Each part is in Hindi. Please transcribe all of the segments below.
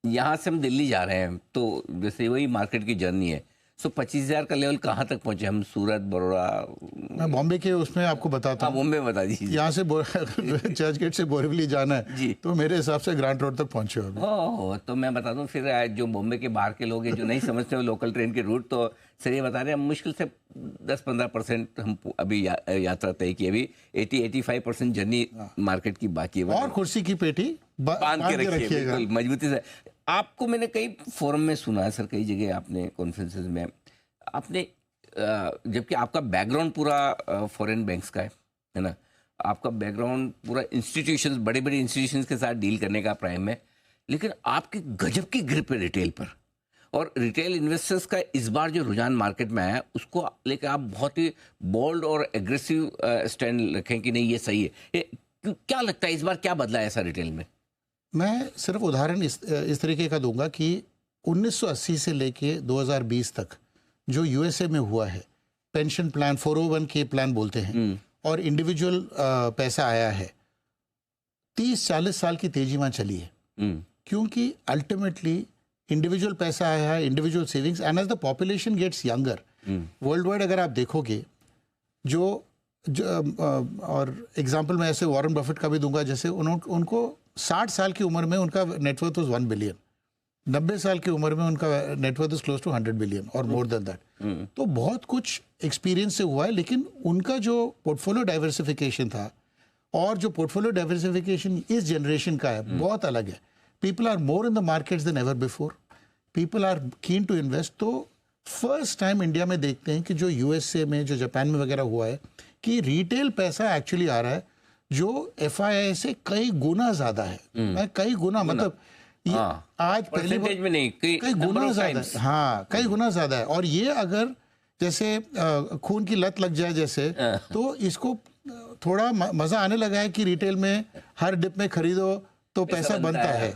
यहाँ से हम दिल्ली जा रहे हैं तो जैसे वही मार्केट की जर्नी है, सो 25,000 का लेवल कहाँ तक पहुँचे हम? सूरत, बड़ौदा? मैं बॉम्बे के उसमें आपको बताता हूँ। बॉम्बे बता दीजिए। यहाँ से चर्च गेट से बोरीवली जाना है जी, तो मेरे हिसाब से ग्रांट रोड तक पहुँचे हो अभी। ओह, तो मैं बता दूं फिर जो बॉम्बे के बाहर के लोग हैं जो नहीं समझते हो लोकल ट्रेन के रूट, तो सर ये बता रहे हैं मुश्किल से 10-15% हम अभी यात्रा तय की, अभी 80-85% जर्नी मार्केट की बाकी है। और कुर्सी की पेटी बांध के रखिएगा बिल्कुल मजबूती से। आपको मैंने कई फोरम में सुना है सर, कई जगह आपने कॉन्फ्रेंसेस में आपने जबकि आपका बैकग्राउंड पूरा फॉरेन बैंक्स का है ना, आपका बैकग्राउंड पूरा इंस्टीट्यूशंस, बड़े बड़े इंस्टीट्यूशंस के साथ डील करने का प्राइम है, लेकिन आपकी गजब की ग्रिप है रिटेल पर, और रिटेल इन्वेस्टर्स का इस बार जो रुझान मार्केट में आया उसको लेकर आप बहुत ही बोल्ड और एग्रेसिव स्टैंड रखें कि नहीं ये सही है। क्या लगता है इस बार क्या बदला है ऐसा रिटेल में? मैं सिर्फ उदाहरण इस तरीके का दूंगा कि 1980 से लेके 2020 तक जो यूएसए में हुआ है, पेंशन प्लान 401k प्लान बोलते हैं, और इंडिविजुअल पैसा आया है, 30-40 साल की तेजी वहाँ चली है, क्योंकि अल्टीमेटली इंडिविजुअल पैसा आया है, individual savings, and as the population gets younger world wide अगर आप देखोगे जो और एग्जांपल मैं ऐसे वॉरेन बफेट का भी दूंगा, जैसे उनको 60 साल की उम्र में उनका नेटवर्थ वाज 1 बिलियन, 90 साल की उम्र में उनका net worth is close to 100 billion और मोर देन दैट। तो बहुत कुछ एक्सपीरियंस से हुआ है, लेकिन उनका जो पोर्टफोलियो डाइवर्सिफिकेशन था और जो पोर्टफोलियो डाइवर्सिफिकेशन इस जनरेशन का है बहुत अलग है। People are more in the markets than ever before, people are keen to invest. तो फर्स्ट टाइम इंडिया में देखते हैं कि जो यूएसए में, जो जापान में वगैरह हुआ है कि रिटेल पैसा एक्चुअली आ रहा है जो एफआईआई से कई गुना ज्यादा है। मैं कई गुना मतलब आज पहले में नहीं, कई गुना ज्यादा है। हाँ, कई गुना ज्यादा है। और ये अगर जैसे खून की लत लग जाए जैसे, तो इसको थोड़ा मजा आने लगा है कि रिटेल में हर डिप में खरीदो तो पैसा बनता है।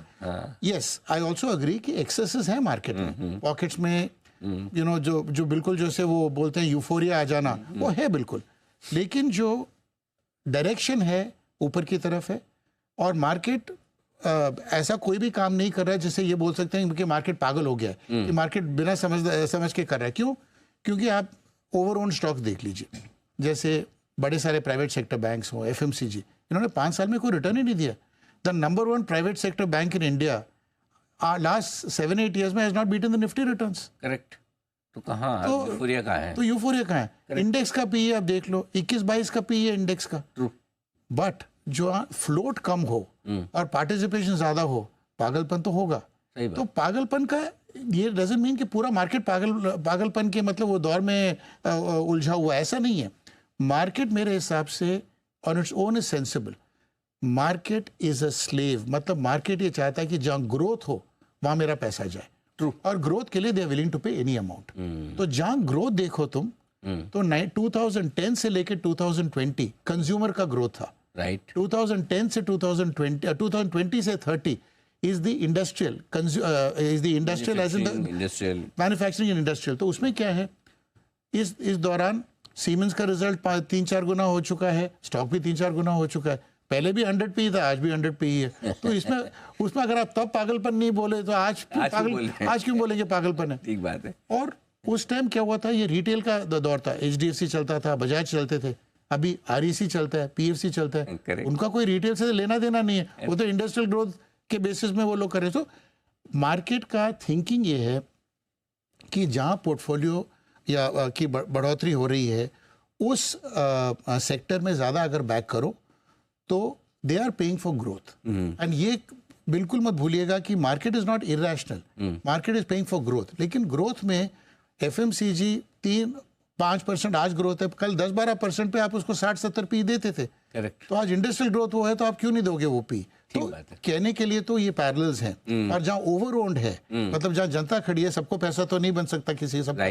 यस, आई ऑल्सो अग्री कि एक्सेसेस है मार्केट में, पॉकेट्स में, यू नो, जो बिल्कुल जैसे वो बोलते हैं यूफोरिया आ जाना, वो है बिल्कुल, लेकिन जो डायरेक्शन है ऊपर की तरफ है। और मार्केट ऐसा कोई भी काम नहीं कर रहा है जिससे ये बोल सकते हैं कि मार्केट पागल हो गया है, कि मार्केट बिना समझ के कर रहा है। क्यों? क्योंकि आप ओवर ओन स्टॉक्स देख लीजिए, जैसे बड़े सारे प्राइवेट सेक्टर बैंक्स हो, एफएमसीजी, इन्होंने 5 साल में कोई रिटर्न ही नहीं दिया। The number 1 private sector bank in India last 7-8 years में has not beaten the Nifty returns. Correct. तो कहाँ यूफोरिया कहाँ है? तो यूफोरिया कहाँ है? इंडेक्स का पीई आप देख लो, 21-22 का पीई है इंडेक्स का। ट्रू। बट जो फ्लोट कम हो और पार्टिसिपेशन ज्यादा हो, पागलपन तो होगा। तो पागलपन का ये डजंट मीन कि पूरा मार्केट पागलपन के मतलब वो दौर में उलझा हुआ, ऐसा नहीं है। मार्केट मेरे हिसाब से on its own is sensible. Market is a slave, मतलब मार्केट ये चाहता है कि जहां ग्रोथ हो वहां मेरा पैसा जाए। ट्रू। और ग्रोथ के लिए दे आर विलिंग टू पे एनी अमाउंट। तो जहां ग्रोथ देखो तुम, तो 2010 से लेकर 2020 कंज्यूमर का ग्रोथ था, राइट। 2010 से 2020 से 30 is the industrial as in the industrial manufacturing and industrial. तो उसमें क्या है, इस दौरान सीमेंस का रिजल्ट 3-4 गुना हो चुका है, स्टॉक भी 3-4 गुना हो चुका है। पहले भी 100 पी था, आज भी 100 पी है। तो इसमें उसमें अगर आप तब पागलपन नहीं बोले तो आज क्यों बोलेंगे पागलपन है? ठीक बात है। और उस टाइम क्या हुआ था, ये रिटेल का दौर था, एचडीएफसी चलता था, बजाज चलते थे, अभी आरईसी चलता है, पीएफसी चलता है। Correct. उनका कोई रिटेल से लेना देना नहीं है, वो तो इंडस्ट्रियल ग्रोथ के बेसिस में वो लोग कर रहे हैं। तो मार्केट का थिंकिंग ये है कि जहां पोर्टफोलियो या की बढ़ोतरी हो रही है उस सेक्टर में ज्यादा अगर बैक करो तो they are paying for growth. And ये बिल्कुल मत भूलिएगा कि market is not irrational, market is paying for growth. लेकिन ग्रोथ में एफएमसीजी 3-5% आज ग्रोथ है, कल 10-12% पे आप उसको 60-70 पी देते थे। करेक्ट। तो आज इंडस्ट्रियल ग्रोथ वो है तो आप क्यों नहीं दोगे वो पी? तो कहने के लिए तो ये पैरेलल्स हैं। और जहां ओवर ओन्ड है, मतलब जहां जनता खड़ी है, सबको पैसा तो नहीं बन सकता किसी सब,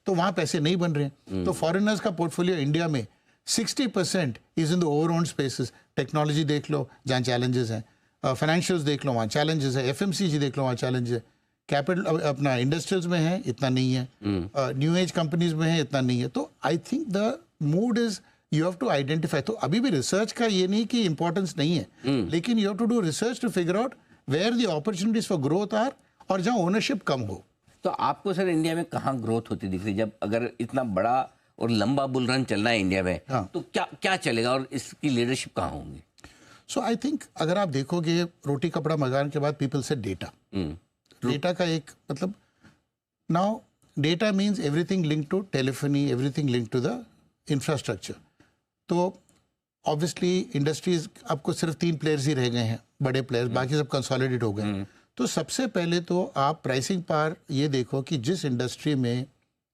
तो वहां पैसे नहीं बन रहे। तो फॉरेनर्स का पोर्टफोलियो इंडिया में 60% is in the over owned spaces. Technology देख लो जहां चैलेंजेस हैं, फाइनेंशियल्स देख लो वहां चैलेंजेस है, एफएमसीजी देख लो वहां चैलेंज है, कैपिटल अपना इंडस्ट्रियल्स में है इतना नहीं है, न्यू एज कंपनीज में है इतना नहीं है। तो I think the mood is you have to identify. तो अभी भी रिसर्च का ये नहीं कि इंपॉर्टेंस नहीं है, लेकिन you have to do research to figure out where the opportunities for growth are और जहाँ ओनरशिप कम हो। तो आपको सर इंडिया में कहाँ ग्रोथ होती दिख रही है, जब अगर इतना बड़ा और लंबा बुल रन चलना है इंडिया में, हाँ। तो क्या क्या चलेगा और इसकी लीडरशिप कहाँ होंगी? सो आई थिंक अगर आप देखोगे रोटी कपड़ा मकान के बाद पीपल से डेटा, डेटा का एक मतलब, now data means everything link to telephony, everything link to the infrastructure. तो ऑब्वियसली इंडस्ट्रीज आपको सिर्फ 3 प्लेयर्स ही रह गए हैं बड़े प्लेयर्स, बाकी सब कंसोलिडेट हो गए। तो सबसे पहले तो आप प्राइसिंग पावर ये देखो कि जिस इंडस्ट्री में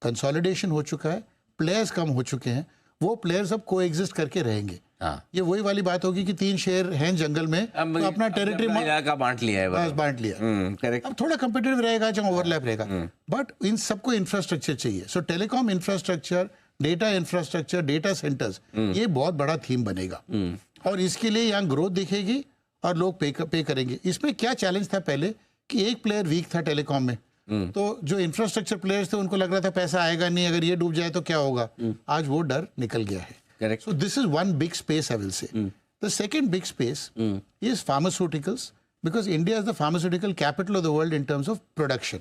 कंसोलिडेशन हो चुका है, प्लेयर्स कम हो चुके हैं, वो प्लेयर्स अब को एग्जिस्ट करके रहेंगे। हाँ। ये वही वाली बात होगी कि 3 शेर हैं जंगल में, तो अपना टेरिटरी इलाका बांट लिया है, बस बांट लिया। करेक्ट। अब थोड़ा कंपिटिटिव रहेगा, जहाँ ओवरलैप रहेगा, बट इन सबको इंफ्रास्ट्रक्चर चाहिए। So telecom infrastructure, data infrastructure, data centres, ये बहुत बड़ा थीम बनेगा और इसके लिए यहाँ ग्रोथ दिखेगी और लोग पे करेंगे। इसमें क्या चैलेंज था पहले कि एक प्लेयर वीक था टेलीकॉम में, तो जो इंफ्रास्ट्रक्चर प्लेयर्स थे उनको लग रहा था पैसा आएगा नहीं, अगर ये डूब जाए तो क्या होगा। आज वो डर निकल गया है। Correct. So this is one big space, I will say. The second big space is pharmaceuticals, because India is the pharmaceutical capital of the world in terms of production.